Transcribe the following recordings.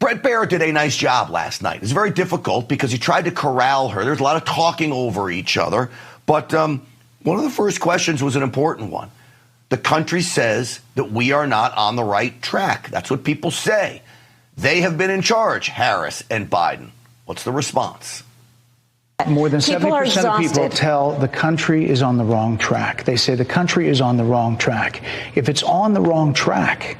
Bret Baier did a nice job last night. It's very difficult because he tried to corral her. There's a lot of talking over each other. But one of the first questions was an important one. The country says that we are not on the right track. That's what people say. They have been in charge, Harris and Biden. What's the response? More than 70% of people tell the country is on the wrong track. They say the country is on the wrong track. If it's on the wrong track,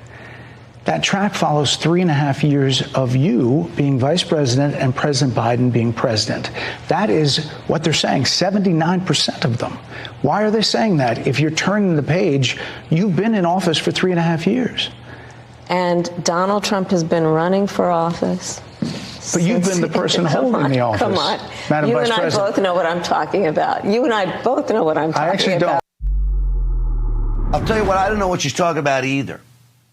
that track follows 3.5 years of you being vice president and President Biden being president. That is what they're saying, 79% of them. Why are they saying that? If you're turning the page, you've been in office for 3.5 years. And Donald Trump has been running for office. But you've been the person holding the office. Come on. Madam You Vice and I President. both know what I'm talking about. You and I both know what I'm talking about. I actually don't. I'll tell you what, I don't know what she's talking about either.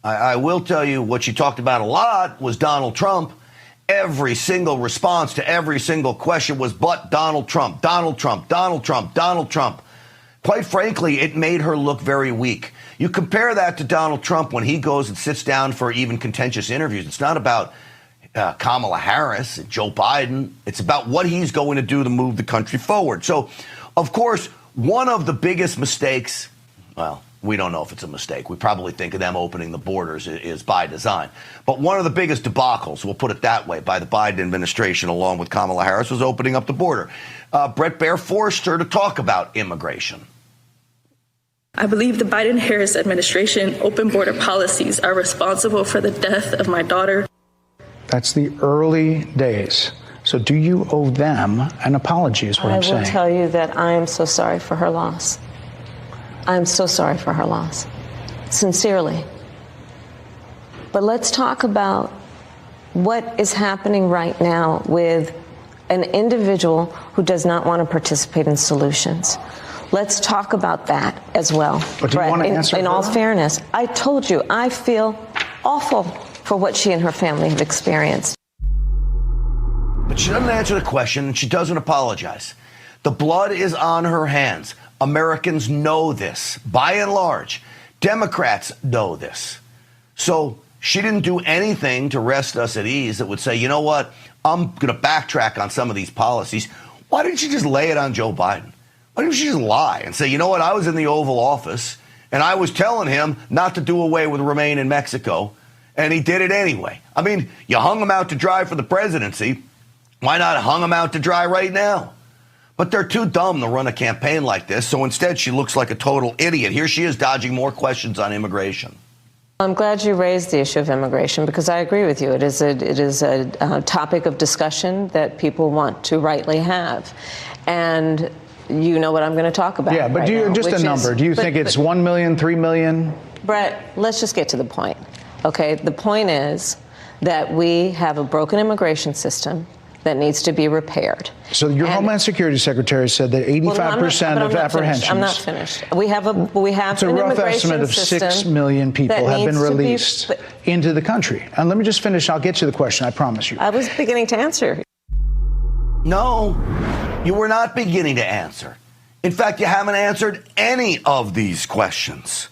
I will tell you what she talked about a lot was Donald Trump. Every single response to every single question was, but Donald Trump, Donald Trump, Donald Trump, Donald Trump. Quite frankly, it made her look very weak. You compare that to Donald Trump when he goes and sits down for even contentious interviews. It's not about Kamala Harris and Joe Biden. It's about what he's going to do to move the country forward. So, of course, one of the biggest mistakes, well, we don't know if it's a mistake. We probably think of them opening the borders is by design. But one of the biggest debacles, we'll put it that way, by the Biden administration, along with Kamala Harris, was opening up the border. Bret Baier forced her to talk about immigration. I believe the Biden-Harris administration open border policies are responsible for the death of my daughter. That's the early days. So do you owe them an apology is what I'm saying. I will tell you that I am so sorry for her loss. I'm so sorry for her loss. Sincerely. But let's talk about what is happening right now with an individual who does not want to participate in solutions. Let's talk about that as well. But do you want to answer in all fairness, I told you, I feel awful for what she and her family have experienced. But she doesn't answer the question, and she doesn't apologize. The blood is on her hands. Americans know this, by and large. Democrats know this. So she didn't do anything to rest us at ease that would say, you know what, I'm going to backtrack on some of these policies. Why didn't she just lay it on Joe Biden? Why didn't she just lie and say, you know what, I was in the Oval Office, and I was telling him not to do away with Remain in Mexico, and he did it anyway. I mean, you hung him out to dry for the presidency. Why not hung him out to dry right now? But they're too dumb to run a campaign like this, so instead she looks like a total idiot. Here she is dodging more questions on immigration. I'm glad you raised the issue of immigration because I agree with you. It is a topic of discussion that people want to rightly have. And you know what I'm going to talk about. Yeah, but just a number. Do you think it's 1 million, 3 million? Brett, let's just get to the point. Okay, the point is that we have a broken immigration system that needs to be repaired. So your Homeland Security Secretary said that 85% of apprehensions. I'm not finished. We have it's a rough estimate of 6 million people have been released into the country. And let me just finish. I'll get to the question. I promise you. I was beginning to answer. No, you were not beginning to answer. In fact, you haven't answered any of these questions.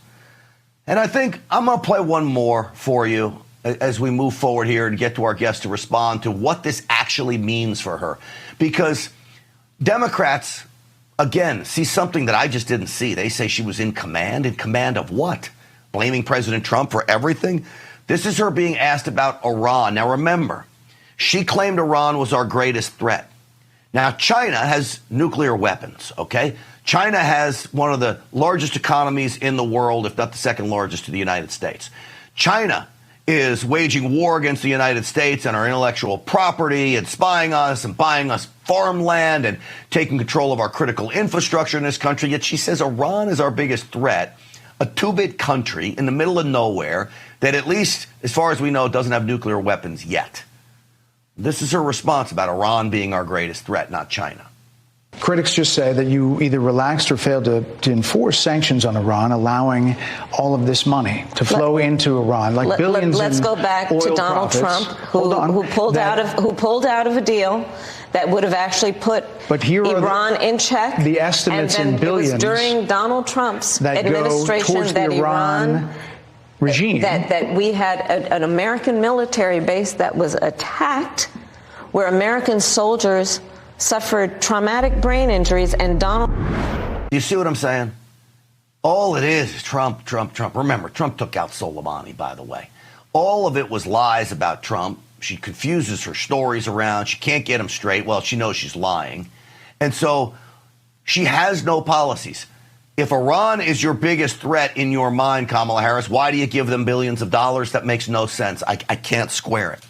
And I think I'm going to play one more for you as we move forward here and get to our guests to respond to what this actually means for her. Because Democrats, again, see something that I just didn't see. They say she was in command. In command of what? Blaming President Trump for everything? This is her being asked about Iran. Now, remember, she claimed Iran was our greatest threat. Now, China has nuclear weapons, okay? China has one of the largest economies in the world, if not the second largest to the United States. China is waging war against the United States and our intellectual property and spying on us and buying us farmland and taking control of our critical infrastructure in this country. Yet she says Iran is our biggest threat, a two-bit country in the middle of nowhere that, at least as far as we know, doesn't have nuclear weapons yet. This is her response about Iran being our greatest threat, not China. Critics just say that you either relaxed or failed to enforce sanctions on Iran, allowing all of this money to flow into Iran, like billions. Let's go back to Donald Trump, who pulled out of a deal that would have actually put Iran in check. The estimates in billions. It was during Donald Trump's administration that Iran regime. That we had an American military base that was attacked, where American soldiers suffered traumatic brain injuries, and Donald... You see what I'm saying? All it is Trump, Trump, Trump. Remember, Trump took out Soleimani, by the way. All of it was lies about Trump. She confuses her stories around. She can't get them straight. Well, she knows she's lying. And so she has no policies. If Iran is your biggest threat in your mind, Kamala Harris, why do you give them billions of dollars? That makes no sense. I can't square it.